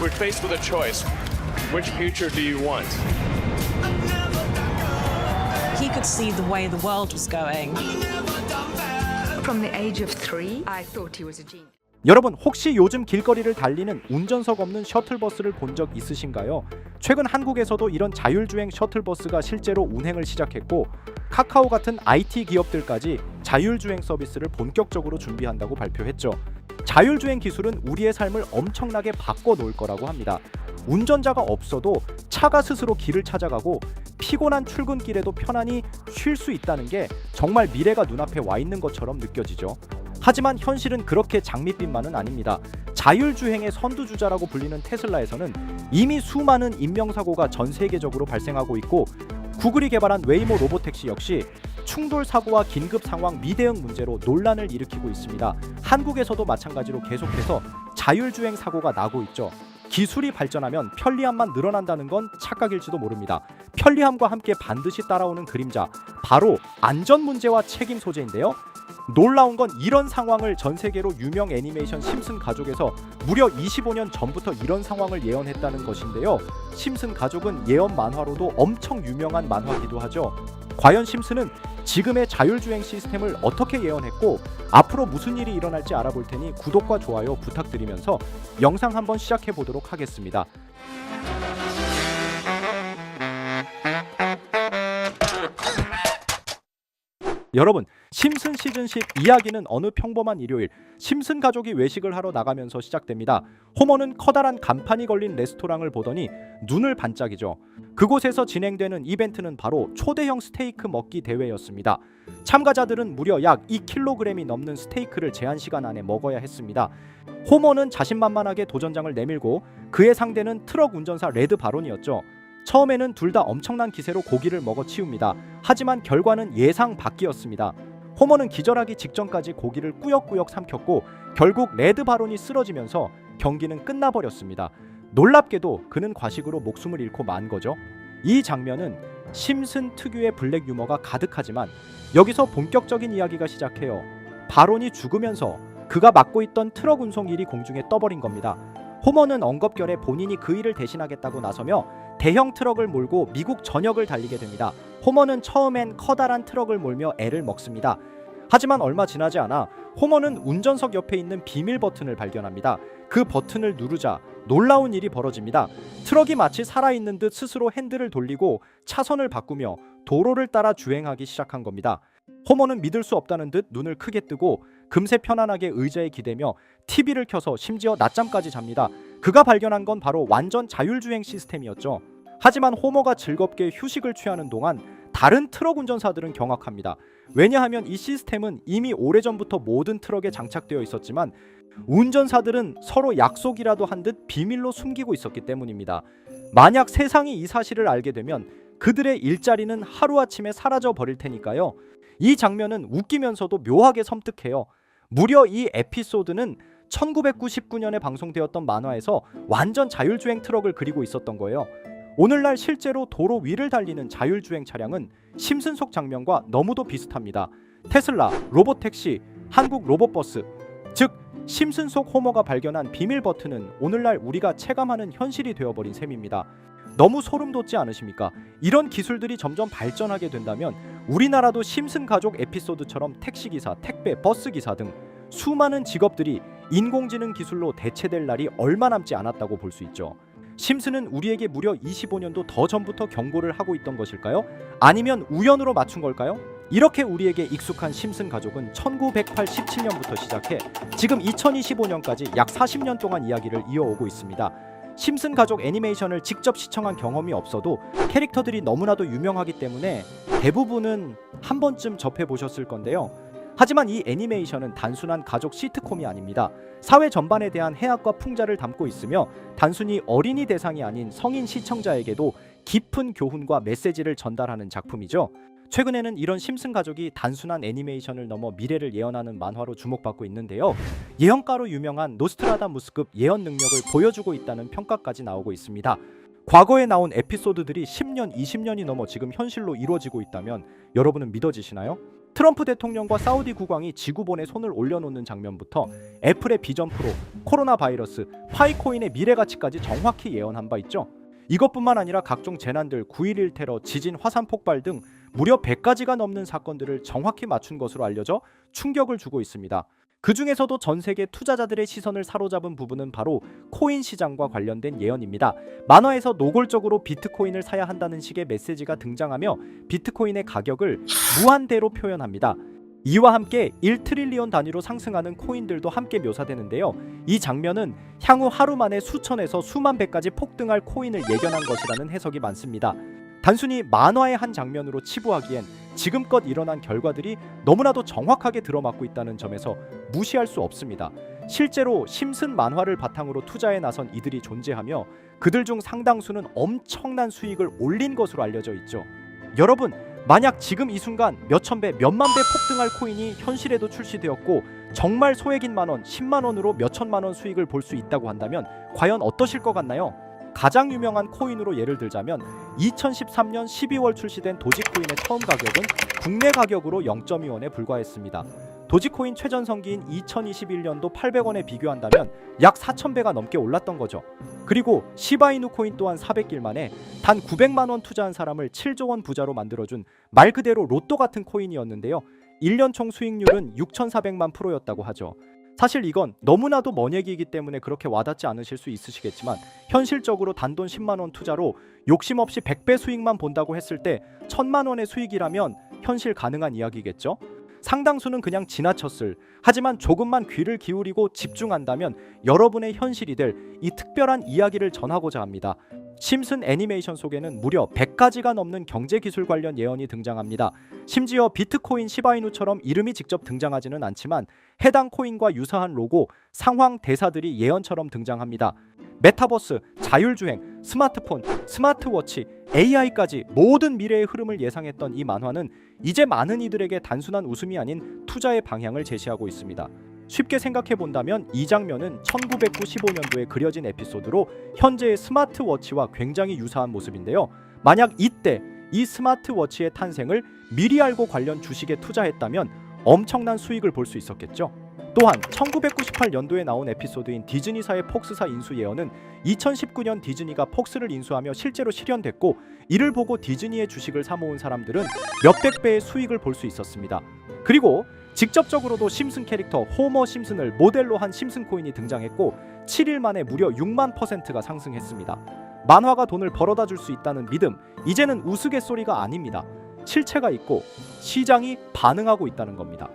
we're faced with a choice. Which future do you want? He could see the way the world was going. From the age of 3, I thought he was a genius. 여러분 혹시 요즘 길거리를 달리는 운전석 없는 셔틀버스를 본 적 있으신가요? 최근 한국에서도 이런 자율주행 셔틀버스가 실제로 운행을 시작했고 카카오 같은 IT 기업들까지 자율주행 서비스를 본격적으로 준비한다고 발표했죠. 자율주행 기술은 우리의 삶을 엄청나게 바꿔놓을 거라고 합니다. 운전자가 없어도 차가 스스로 길을 찾아가고 피곤한 출근길에도 편안히 쉴 수 있다는 게 정말 미래가 눈앞에 와 있는 것처럼 느껴지죠. 하지만 현실은 그렇게 장밋빛만은 아닙니다. 자율주행의 선두주자라고 불리는 테슬라에서는 이미 수많은 인명사고가 전 세계적으로 발생하고 있고 구글이 개발한 웨이모 로보택시 역시 충돌 사고와 긴급 상황 미대응 문제로 논란을 일으키고 있습니다. 한국에서도 마찬가지로 계속해서 자율주행 사고가 나고 있죠. 기술이 발전하면 편리함만 늘어난다는 건 착각일지도 모릅니다. 편리함과 함께 반드시 따라오는 그림자, 바로 안전 문제와 책임 소재인데요. 놀라운 건 이런 상황을 전 세계로 유명 애니메이션 심슨 가족에서 무려 25년 전부터 이런 상황을 예언했다는 것인데요. 심슨 가족은 예언 만화로도 엄청 유명한 만화기도 하죠. 과연 심슨은 지금의 자율주행 시스템을 어떻게 예언했고 앞으로 무슨 일이 일어날지 알아볼 테니 구독과 좋아요 부탁드리면서 영상 한번 시작해 보도록 하겠습니다. 여러분, 심슨 시즌 10 이야기는 어느 평범한 일요일 심슨 가족이 외식을 하러 나가면서 시작됩니다. 호머는 커다란 간판이 걸린 레스토랑을 보더니 눈을 반짝이죠. 그곳에서 진행되는 이벤트는 바로 초대형 스테이크 먹기 대회였습니다. 참가자들은 무려 약 2kg이 넘는 스테이크를 제한 시간 안에 먹어야 했습니다. 호머는 자신만만하게 도전장을 내밀고 그의 상대는 트럭 운전사 레드 바론이었죠. 처음에는 둘 다 엄청난 기세로 고기를 먹어 치웁니다. 하지만 결과는 예상 밖이었습니다. 호머는 기절하기 직전까지 고기를 꾸역꾸역 삼켰고 결국 레드 바론이 쓰러지면서 경기는 끝나버렸습니다. 놀랍게도 그는 과식으로 목숨을 잃고 만 거죠. 이 장면은 심슨 특유의 블랙 유머가 가득하지만 여기서 본격적인 이야기가 시작해요. 바론이 죽으면서 그가 맡고 있던 트럭 운송 일이 공중에 떠버린 겁니다. 호머는 엉겁결에 본인이 그 일을 대신하겠다고 나서며 대형 트럭을 몰고 미국 전역을 달리게 됩니다. 호머는 처음엔 커다란 트럭을 몰며 애를 먹습니다. 하지만 얼마 지나지 않아 호머는 운전석 옆에 있는 비밀 버튼을 발견합니다. 그 버튼을 누르자 놀라운 일이 벌어집니다. 트럭이 마치 살아있는 듯 스스로 핸들을 돌리고 차선을 바꾸며 도로를 따라 주행하기 시작한 겁니다. 호머는 믿을 수 없다는 듯 눈을 크게 뜨고 금세 편안하게 의자에 기대며 TV를 켜서 심지어 낮잠까지 잡니다. 그가 발견한 건 바로 완전 자율주행 시스템이었죠. 하지만 호머가 즐겁게 휴식을 취하는 동안 다른 트럭 운전사들은 경악합니다. 왜냐하면 이 시스템은 이미 오래전부터 모든 트럭에 장착되어 있었지만 운전사들은 서로 약속이라도 한 듯 비밀로 숨기고 있었기 때문입니다. 만약 세상이 이 사실을 알게 되면 그들의 일자리는 하루아침에 사라져 버릴 테니까요. 이 장면은 웃기면서도 묘하게 섬뜩해요. 무려 이 에피소드는 1999년에 방송되었던 만화에서 완전 자율주행 트럭을 그리고 있었던 거예요. 오늘날 실제로 도로 위를 달리는 자율주행 차량은 심슨 속 장면과 너무도 비슷합니다. 테슬라, 로보택시, 한국 로봇버스, 즉 심슨 속 호머가 발견한 비밀 버튼은 오늘날 우리가 체감하는 현실이 되어버린 셈입니다. 너무 소름 돋지 않으십니까? 이런 기술들이 점점 발전하게 된다면 우리나라도 심슨 가족 에피소드처럼 택시기사, 택배, 버스기사 등 수많은 직업들이 인공지능 기술로 대체될 날이 얼마 남지 않았다고 볼 수 있죠. 심슨은 우리에게 무려 25년도 더 전부터 경고를 하고 있던 것일까요? 아니면 우연으로 맞춘 걸까요? 이렇게 우리에게 익숙한 심슨 가족은 1987년부터 시작해 지금 2025년까지 약 40년 동안 이야기를 이어오고 있습니다. 심슨 가족 애니메이션을 직접 시청한 경험이 없어도 캐릭터들이 너무나도 유명하기 때문에 대부분은 한 번쯤 접해보셨을 건데요. 하지만 이 애니메이션은 단순한 가족 시트콤이 아닙니다. 사회 전반에 대한 해악과 풍자를 담고 있으며 단순히 어린이 대상이 아닌 성인 시청자에게도 깊은 교훈과 메시지를 전달하는 작품이죠. 최근에는 이런 심슨 가족이 단순한 애니메이션을 넘어 미래를 예언하는 만화로 주목받고 있는데요. 예언가로 유명한 노스트라다무스급 예언 능력을 보여주고 있다는 평가까지 나오고 있습니다. 과거에 나온 에피소드들이 10년, 20년이 넘어 지금 현실로 이루어지고 있다면 여러분은 믿어지시나요? 트럼프 대통령과 사우디 국왕이 지구본에 손을 올려놓는 장면부터 애플의 비전 프로, 코로나 바이러스, 파이코인의 미래 가치까지 정확히 예언한 바 있죠. 이것뿐만 아니라 각종 재난들, 9.11 테러, 지진, 화산 폭발 등 무려 100가지가 넘는 사건들을 정확히 맞춘 것으로 알려져 충격을 주고 있습니다. 그 중에서도 전 세계 투자자들의 시선을 사로잡은 부분은 바로 코인 시장과 관련된 예언입니다. 만화에서 노골적으로 비트코인을 사야 한다는 식의 메시지가 등장하며 비트코인의 가격을 무한대로 표현합니다. 이와 함께 1트릴리온 단위로 상승하는 코인들도 함께 묘사되는데요. 이 장면은 향후 하루 만에 수천에서 수만 배까지 폭등할 코인을 예견한 것이라는 해석이 많습니다. 단순히 만화의 한 장면으로 치부하기엔 지금껏 일어난 결과들이 너무나도 정확하게 들어맞고 있다는 점에서 무시할 수 없습니다. 실제로 심슨 만화를 바탕으로 투자에 나선 이들이 존재하며 그들 중 상당수는 엄청난 수익을 올린 것으로 알려져 있죠. 여러분, 만약 지금 이 순간 몇천 배, 몇만 배 폭등할 코인이 현실에도 출시되었고 정말 소액인 만원, 10만원으로 몇천만원 수익을 볼 수 있다고 한다면 과연 어떠실 것 같나요? 가장 유명한 코인으로 예를 들자면 2013년 12월 출시된 도지코인의 처음 가격은 국내 가격으로 0.2원에 불과했습니다. 도지코인 최전성기인 2021년도 800원에 비교한다면 약 4,000배가 넘게 올랐던 거죠. 그리고 시바이누 코인 또한 400일 만에 단 900만원 투자한 사람을 7조원 부자로 만들어준 말 그대로 로또 같은 코인이었는데요. 1년 총 수익률은 6,400만 %였다고 하죠. 사실 이건 너무나도 먼 얘기이기 때문에 그렇게 와닿지 않으실 수 있으시겠지만 현실적으로 단돈 10만원 투자로 욕심 없이 100배 수익만 본다고 했을 때 1,000만원의 수익이라면 현실 가능한 이야기겠죠? 상당수는 그냥 지나쳤을, 하지만 조금만 귀를 기울이고 집중한다면 여러분의 현실이 될 이 특별한 이야기를 전하고자 합니다. 심슨 애니메이션 속에는 무려 100가지가 넘는 경제기술 관련 예언이 등장합니다. 심지어 비트코인 시바이누처럼 이름이 직접 등장하지는 않지만 해당 코인과 유사한 로고, 상황, 대사들이 예언처럼 등장합니다. 메타버스, 자율주행, 스마트폰, 스마트워치, AI까지 모든 미래의 흐름을 예상했던 이 만화는 이제 많은 이들에게 단순한 웃음이 아닌 투자의 방향을 제시하고 있습니다. 쉽게 생각해 본다면 이 장면은 1995년도에 그려진 에피소드로 현재의 스마트워치와 굉장히 유사한 모습인데요. 만약 이때 이 스마트워치의 탄생을 미리 알고 관련 주식에 투자했다면 엄청난 수익을 볼 수 있었겠죠. 또한 1998년도에 나온 에피소드인 디즈니사의 폭스사 인수 예언은 2019년 디즈니가 폭스를 인수하며 실제로 실현됐고 이를 보고 디즈니의 주식을 사모은 사람들은 몇백 배의 수익을 볼 수 있었습니다. 그리고 직접적으로도 심슨 캐릭터 호머 심슨을 모델로 한 심슨 코인이 등장했고 7일 만에 무려 6만 %가 상승했습니다. 만화가 돈을 벌어다 줄 수 있다는 믿음, 이제는 우스갯소리가 아닙니다. 실체가 있고 시장이 반응하고 있다는 겁니다.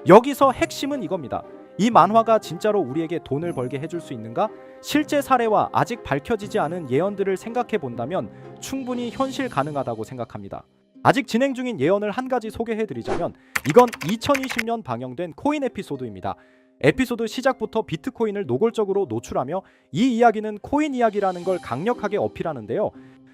여기서 핵심은 이겁니다. 이 만화가 진짜로 우리에게 돈을 벌게 해줄 수 있는가? 실제 사례와 아직 밝혀지지 않은 예언들을 생각해 본다면 충분히 현실 가능하다고 생각합니다. 아직 진행 중인 예언을 한 가지 소개해드리자면 이건 2020년 방영된 코인 에피소드입니다. 에피소드 시작부터 비트코인을 노골적으로 노출하며 이 이야기는 코인 이야기라는 걸 강력하게 어필하는데요.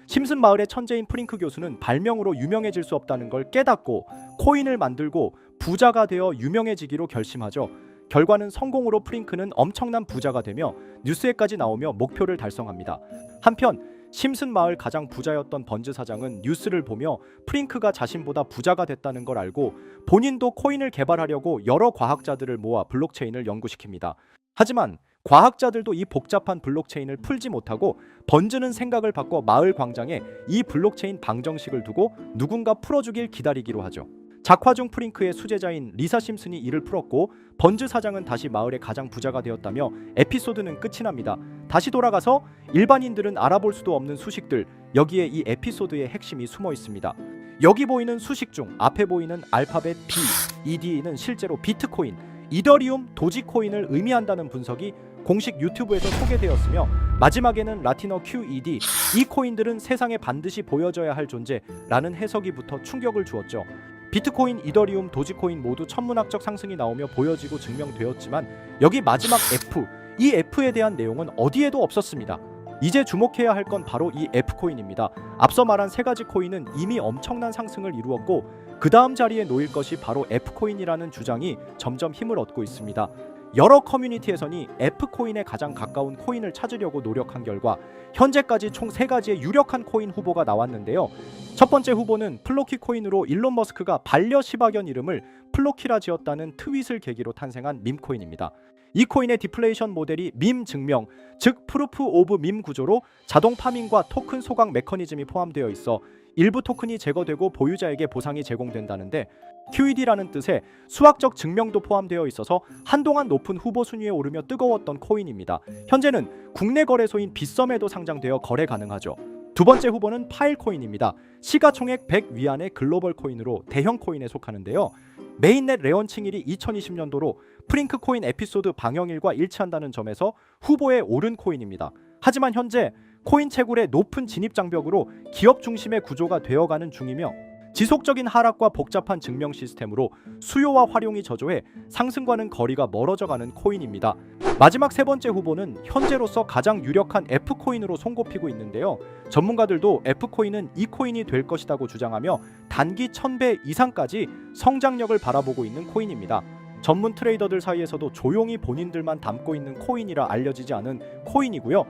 심슨 마을의 천재인 프링크 교수는 발명으로 유명해질 수 없다는 걸 깨닫고 코인을 만들고 부자가 되어 유명해지기로 결심하죠. 결과는 성공으로 프링크는 엄청난 부자가 되며 뉴스에까지 나오며 목표를 달성합니다. 한편 심슨 마을 가장 부자였던 번즈 사장은 뉴스를 보며 프링크가 자신보다 부자가 됐다는 걸 알고 본인도 코인을 개발하려고 여러 과학자들을 모아 블록체인을 연구시킵니다. 하지만 과학자들도 이 복잡한 블록체인을 풀지 못하고 번즈는 생각을 바꿔 마을 광장에 이 블록체인 방정식을 두고 누군가 풀어주길 기다리기로 하죠. 작화 중 프링크의 수제자인 리사 심슨이 이를 풀었고 번즈 사장은 다시 마을의 가장 부자가 되었다며 에피소드는 끝이 납니다. 다시 돌아가서 일반인들은 알아볼 수도 없는 수식들, 여기에 이 에피소드의 핵심이 숨어 있습니다. 여기 보이는 수식 중 앞에 보이는 알파벳 B, ED는 실제로 비트코인, 이더리움, 도지코인을 의미한다는 분석이 공식 유튜브에서 소개되었으며 마지막에는 라틴어 QED, 이 코인들은 세상에 반드시 보여져야 할 존재라는 해석이 붙어 충격을 주었죠. 비트코인, 이더리움, 도지코인 모두 천문학적 상승이 나오며 보여지고 증명되었지만 여기 마지막 F, 이 F에 대한 내용은 어디에도 없었습니다. 이제 주목해야 할 건 바로 이 F코인입니다. 앞서 말한 세 가지 코인은 이미 엄청난 상승을 이루었고 그 다음 자리에 놓일 것이 바로 F코인이라는 주장이 점점 힘을 얻고 있습니다. 여러 커뮤니티에서는 F코인에 가장 가까운 코인을 찾으려고 노력한 결과 현재까지 총 3가지의 유력한 코인 후보가 나왔는데요. 첫 번째 후보는 플로키 코인으로 일론 머스크가 반려 시바견 이름을 플로키라 지었다는 트윗을 계기로 탄생한 밈코인입니다. 이 코인의 디플레이션 모델이 밈 증명, 즉 프루프 오브 밈 구조로 자동 파밍과 토큰 소각 메커니즘이 포함되어 있어 일부 토큰이 제거되고 보유자에게 보상이 제공된다는데 QED라는 뜻의 수학적 증명도 포함되어 있어서 한동안 높은 후보 순위에 오르며 뜨거웠던 코인입니다. 현재는 국내 거래소인 빗썸에도 상장되어 거래 가능하죠. 두 번째 후보는 파일코인입니다. 시가총액 100 위안의 글로벌 코인으로 대형 코인에 속하는데요. 메인넷 레언칭일이 2020년도로 프링크 코인 에피소드 방영일과 일치한다는 점에서 후보에 오른 코인입니다. 하지만 현재 코인 채굴의 높은 진입 장벽으로 기업 중심의 구조가 되어가는 중이며 지속적인 하락과 복잡한 증명 시스템으로 수요와 활용이 저조해 상승과는 거리가 멀어져가는 코인입니다. 마지막 세 번째 후보는 현재로서 가장 유력한 F코인으로 손꼽히고 있는데요. 전문가들도 F코인은 이 코인이 될 것이라고 주장하며 단기 1000배 이상까지 성장력을 바라보고 있는 코인입니다. 전문 트레이더들 사이에서도 조용히 본인들만 담고 있는 코인이라 알려지지 않은 코인이고요.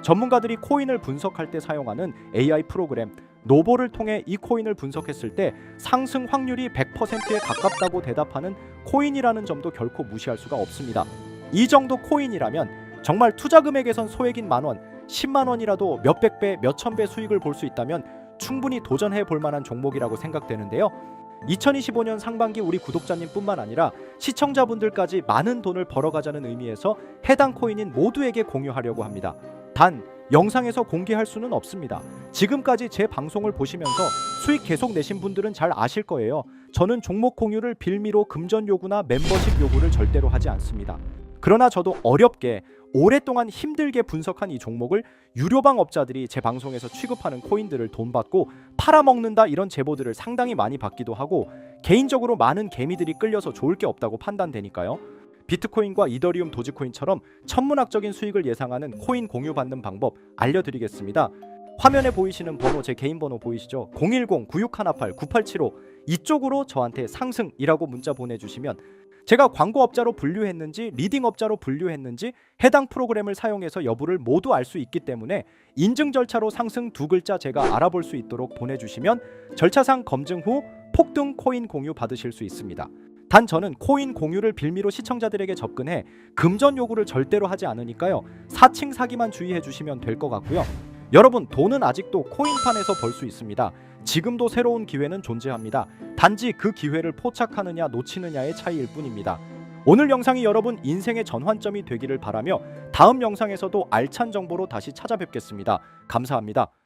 전문가들이 코인을 분석할 때 사용하는 AI 프로그램 노보를 통해 이 코인을 분석했을 때 상승 확률이 100%에 가깝다고 대답하는 코인이라는 점도 결코 무시할 수가 없습니다. 이 정도 코인이라면 정말 투자 금액에선 소액인 만원, 10만원이라도 몇백 배, 몇천 배 수익을 볼 수 있다면 충분히 도전해 볼 만한 종목이라고 생각되는데요. 2025년 상반기 우리 구독자님뿐만 아니라 시청자분들까지 많은 돈을 벌어가자는 의미에서 해당 코인인 모두에게 공유하려고 합니다. 단 영상에서 공개할 수는 없습니다. 지금까지 제 방송을 보시면서 수익 계속 내신 분들은 잘 아실 거예요. 저는 종목 공유를 빌미로 금전 요구나 멤버십 요구를 절대로 하지 않습니다. 그러나 저도 어렵게 오랫동안 힘들게 분석한 이 종목을 유료방 업자들이 제 방송에서 취급하는 코인들을 돈 받고 팔아먹는다 이런 제보들을 상당히 많이 받기도 하고 개인적으로 많은 개미들이 끌려서 좋을 게 없다고 판단되니까요. 비트코인과 이더리움 도지코인처럼 천문학적인 수익을 예상하는 코인 공유받는 방법 알려드리겠습니다. 화면에 보이시는 번호, 제 개인 번호 보이시죠? 010-9618-9875 이쪽으로 저한테 상승이라고 문자 보내주시면 제가 광고업자로 분류했는지 리딩업자로 분류했는지 해당 프로그램을 사용해서 여부를 모두 알 수 있기 때문에 인증 절차로 상승 2글자 제가 알아볼 수 있도록 보내주시면 절차상 검증 후 폭등 코인 공유 받으실 수 있습니다. 단 저는 코인 공유를 빌미로 시청자들에게 접근해 금전 요구를 절대로 하지 않으니까요. 사칭 사기만 주의해 주시면 될 것 같고요. 여러분 돈은 아직도 코인판에서 벌 수 있습니다. 지금도 새로운 기회는 존재합니다. 단지 그 기회를 포착하느냐 놓치느냐의 차이일 뿐입니다. 오늘 영상이 여러분 인생의 전환점이 되기를 바라며 다음 영상에서도 알찬 정보로 다시 찾아뵙겠습니다. 감사합니다.